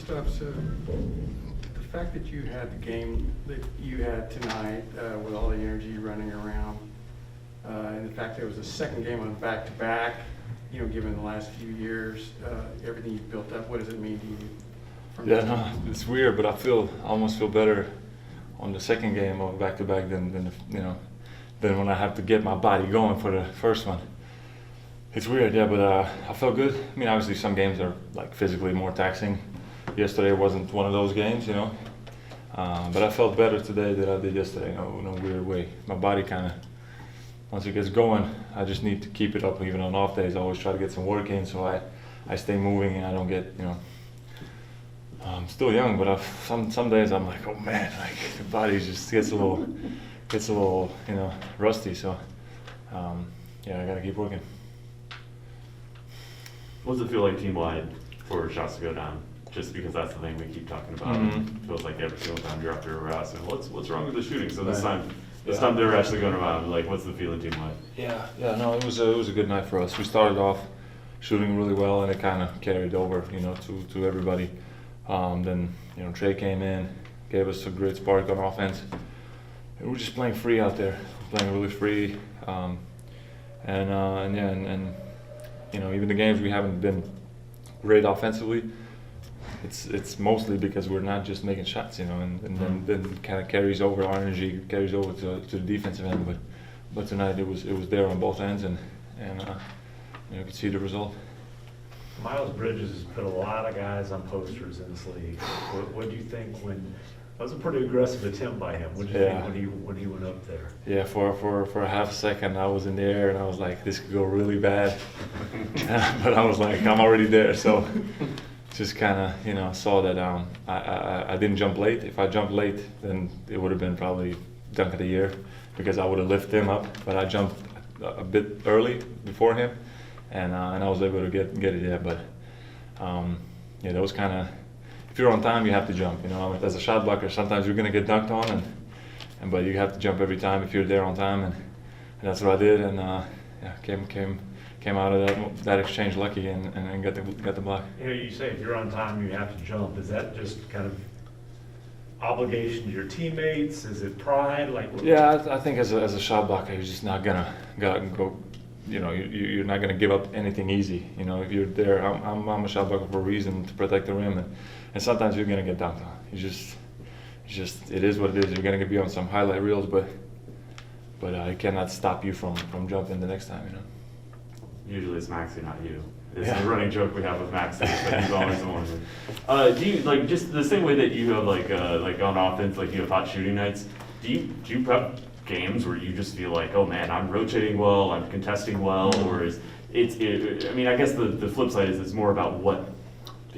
Kristaps, the fact that you had the game that you had tonight with all the energy running around, and the fact that it was the second game on back-to-back, you know, given the last few years, everything you've built up, what does it mean to you? Yeah, no, it's weird, but I almost feel better on the second game of back-to-back than when I have to get my body going for the first one. It's weird, yeah, but I felt good. I mean, obviously some games are like physically more taxing. Yesterday wasn't one of those games, you know. But I felt better today than I did yesterday, in a weird way. My body kind of, once it gets going, I just need to keep it up. Even on off days, I always try to get some work in, so I stay moving and I don't get, I'm still young, but some days I'm like, oh man, like the body just gets a little, rusty. So yeah, I gotta keep working. What does it feel like team-wide for shots to go down? Just because that's the thing we keep talking about. Mm-hmm. It feels like every single time you're up there, we're asking, what's wrong with the shooting? So this Right. time they're actually going around. Like, what's the feeling team-wide? Yeah, no, it was a good night for us. We started off shooting really well, and it kind of carried over, to everybody. Then Trey came in, gave us a great spark on offense. And we're just playing free out there, playing really free, even the games we haven't been great offensively. It's mostly because we're not just making shots, and then kind of carries over, our energy carries over to the defensive end. But tonight it was there on both ends, and you could see the result. Miles Bridges has put a lot of guys on posters in this league. What do you think that was a pretty aggressive attempt by him? What did you think when he went up there? Yeah, for a half a second I was in the air and I was like, this could go really bad. But I was like, I'm already there, so just kind of saw that I didn't jump late. If I jumped late, then it would have been probably dunk of the year because I would have lifted him up. But I jumped a bit early before him, and I was able to get it there. But that was kind of, if you're on time, you have to jump. As a shot blocker, sometimes you're gonna get dunked on, but you have to jump every time if you're there on time, and that's what I did. And came out of that exchange lucky and got the block. You say if you're on time, you have to jump. Is that just kind of obligation to your teammates? Is it pride? Yeah, I think as a shot blocker, you're just not gonna go. You're not gonna give up anything easy. If you're there, I'm a shot blocker for a reason, to protect the rim, and sometimes you're gonna get dunked on. It is what it is. You're gonna be on some highlight reels, but it cannot stop you from jumping the next time. Usually it's Maxey, not you. It's Yeah. a running joke we have with Maxey, but he's always the one. Do you just the same way that you have like on offense, like you have hot shooting nights? Do you prep games where you just feel like, oh man, I'm rotating well, I'm contesting well, or I guess the flip side is it's more about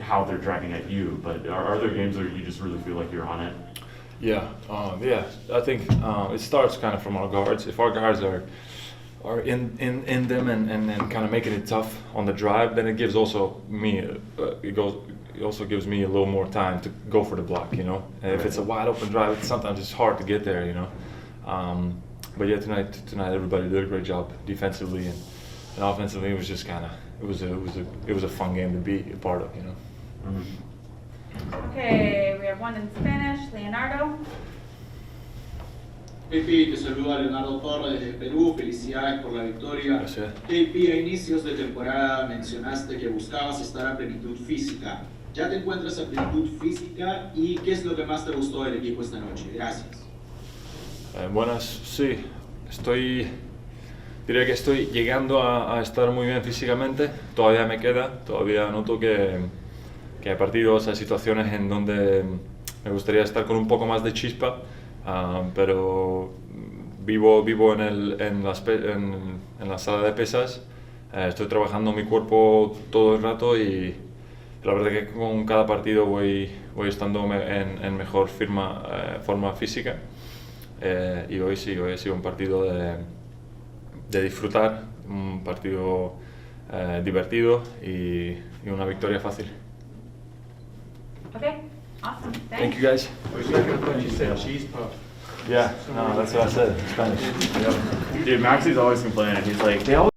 how they're driving at you. But are there games where you just really feel like you're on it? Yeah, I think it starts kind of from our guards. If our guards are in them and kind of making it tough on the drive, then it gives also me it also gives me a little more time to go for the block. And if it's a wide open drive, sometimes it's hard to get there. But yeah, tonight everybody did a great job defensively and offensively. It was just kind of it was a fun game to be a part of. Okay, we have one in Spanish. Leonardo. KP, te saluda Leonardo Torres desde Perú, felicidades por la victoria. Gracias. KP, a inicios de temporada mencionaste que buscabas estar a plenitud física. ¿Ya te encuentras a plenitud física y qué es lo que más te gustó del equipo esta noche? Gracias. Buenas, sí, diría que estoy llegando a estar muy bien físicamente. Todavía me queda, todavía noto que hay partidos, hay situaciones en donde me gustaría estar con un poco más de chispa. Pero vivo en la sala de pesas, estoy trabajando mi cuerpo todo el rato y la verdad que con cada partido voy estando en mejor forma física, y hoy ha sido un partido de disfrutar, un partido divertido y una victoria fácil. Okay, awesome. Thank you guys. For a second, I thought you said cheese puff. Yeah, no, that's what I said in Spanish. Dude, Maxey's always complaining. He's like, they always